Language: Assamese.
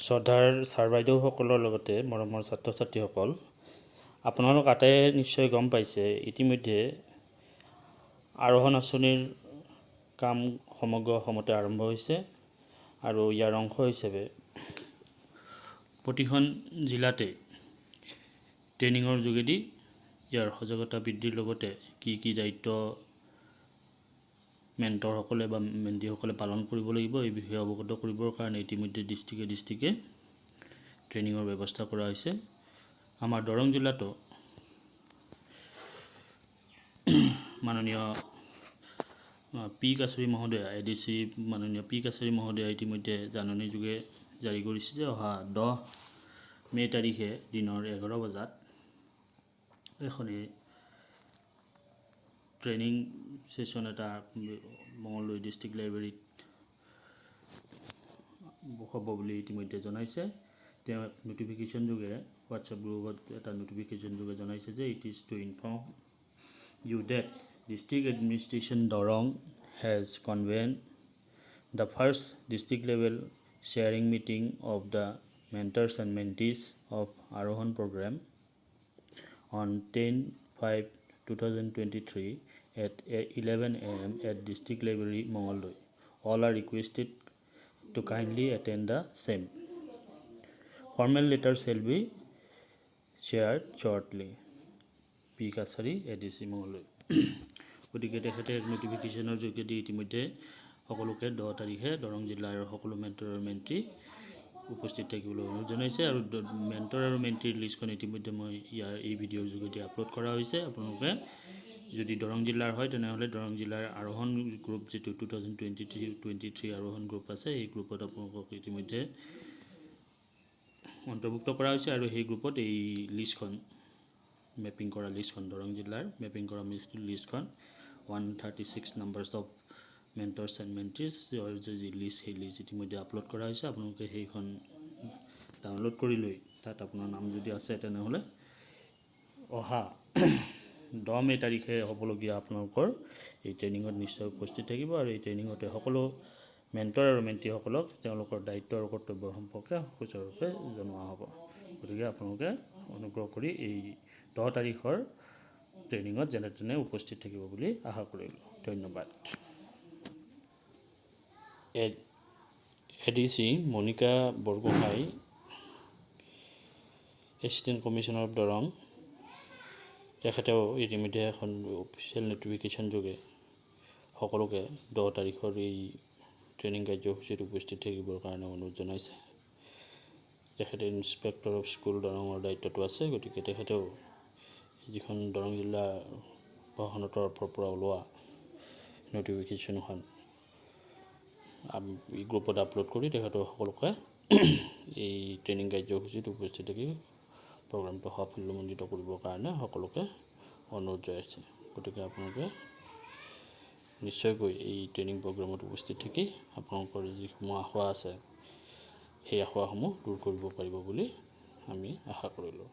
শ্ৰদ্ধাৰ ছাৰ বাইদেউসকলৰ লগতে মৰমৰ ছাত্ৰ ছাত্ৰীসকল, আপোনালোক আটায়ে নিশ্চয় গম পাইছে ইতিমধ্যে আৰোহণ আঁচনিৰ কাম সমগ্ৰ অসমতে আৰম্ভ হৈছে আৰু ইয়াৰ অংশ হিচাপে প্ৰতিখন জিলাতে ট্ৰেইনিঙৰ যোগেদি ইয়াৰ সজাগতা বৃদ্ধিৰ লগতে কি দায়িত্ব মেণ্টৰসকলে বা মেণ্টিসকলে পালন কৰিব লাগিব এই বিষয়ে অৱগত কৰিবৰ কাৰণে ইতিমধ্যে ডিষ্ট্ৰিক্টে ট্ৰেইনিঙৰ ব্যৱস্থা কৰা হৈছে। আমাৰ দৰং জিলাতো মাননীয় PKachary মহোদয় ADC মাননীয় PKachary মহোদয় ইতিমধ্যে জাননী যোগে জাৰি কৰিছে যে অহা 10 মে তাৰিখে দিনৰ 11 বজাত এখনি ট্ৰেইনিং সেশন এটা মঙ্গলদৈ ডিস্ট্ৰিক্ট লাইব্ৰেৰীত হ'ব বুলি ইতিমধ্যে জনাইছে। তেওঁ নোটিফিকেশন যোগে হোৱাটছআপ গ্ৰুপত এটা নোটিফিকেশন যোগে জনাইছে যে it is to inform you that District Adminintration Darrang has convened the first district level sharing meeting of the mentors and mentees of Arohan Programme on 10/5/2023 at 11 a.m. at District Library Mangaldai. All are requested to kindly attend the same. Formal letters shall be shared shortly. PKachary ADC Mangaldai. গতিকে তেখেতে নোটিফিকেশনৰ যোগেদি ইতিমধ্যে সকলোকে 10 তাৰিখে দৰং জিলাৰ সকলো মেণ্টৰ আৰু মেণ্টি উপস্থিত থাকিবলৈ অনুৰোধ জনাইছে আৰু মেণ্টৰ আৰু মেণ্টিৰ লিষ্টখন ইতিমধ্যে মই ইয়াৰ এই ভিডিঅ'ৰ যোগেদি আপলোড কৰা হৈছে। আপোনালোকে যদি দৰং জিলাৰ হয় তেনেহ'লে দৰং জিলাৰ আৰোহণ গ্ৰুপ যেটো 2023 আৰোহণ গ্ৰুপ আছে এই গ্ৰুপত আপোনালোকক ইতিমধ্যে অন্তৰ্ভুক্ত কৰা হৈছে আৰু সেই গ্ৰুপত এই লিষ্টখন মেপিং কৰা লিষ্টখন দৰং জিলাৰ মেপিং কৰা লিষ্টখন 136 নাম্বাৰস অফ মেণ্টৰ্স এণ্ড মেণ্টিজ যি লিষ্ট সেই লিষ্ট ইতিমধ্যে আপলোড কৰা হৈছে। আপোনালোকে সেইখন ডাউনলোড কৰি লৈ তাত আপোনাৰ নাম যদি আছে তেনেহ'লে অহা 10 মে তাৰিখে হ'বলগীয়া আপোনালোকৰ এই ট্ৰেইনিঙত নিশ্চয় উপস্থিত থাকিব আৰু এই ট্ৰেইনিঙতে সকলো মেণ্টৰ আৰু মেণ্টিসকলক তেওঁলোকৰ দায়িত্ব আৰু কৰ্তব্য সম্পৰ্কে সুচাৰুৰূপে জনোৱা হ'ব। গতিকে আপোনালোকে অনুগ্ৰহ কৰি এই 10 তাৰিখৰ ট্ৰেইনিঙত যেনে তেনে উপস্থিত থাকিব বুলি আশা কৰিলোঁ। ধন্যবাদ। ADC Monika Borgohain, Assistant Commissioner of Darrang, তেখেতেও ইতিমধ্যে এখন অফিচিয়েল নোটিফিকেশন যোগে সকলোকে 10 তাৰিখৰ এই ট্ৰেইনিং কাৰ্যসূচীত উপস্থিত থাকিবৰ কাৰণে অনুৰোধ জনাইছে। তেখেতে ইন্সপেক্টৰ অফ স্কুল দৰঙৰ দায়িত্বটো আছে। গতিকে তেখেতেও যিখন দৰং জিলা প্ৰশাসনৰ তৰফৰ পৰা ওলোৱা নোটিফিকেশনখন এই গ্ৰুপত আপলোড কৰি তেখেতেও সকলোকে এই ট্ৰেইনিং কাৰ্যসূচীত উপস্থিত থাকি প্ৰগ্ৰামটো সাফল্যমণ্ডিত কৰিবৰ কাৰণে সকলোকে অনুৰোধ জনাইছে। গতিকে আপোনালোকে নিশ্চয়কৈ এই ট্ৰেইনিং প্ৰগ্ৰামত উপস্থিত থাকি আপোনালোকৰ যিসমূহ আশা আছে সেই আশাসমূহ দূৰ কৰিব পাৰিব বুলি আমি আশা কৰিলোঁ।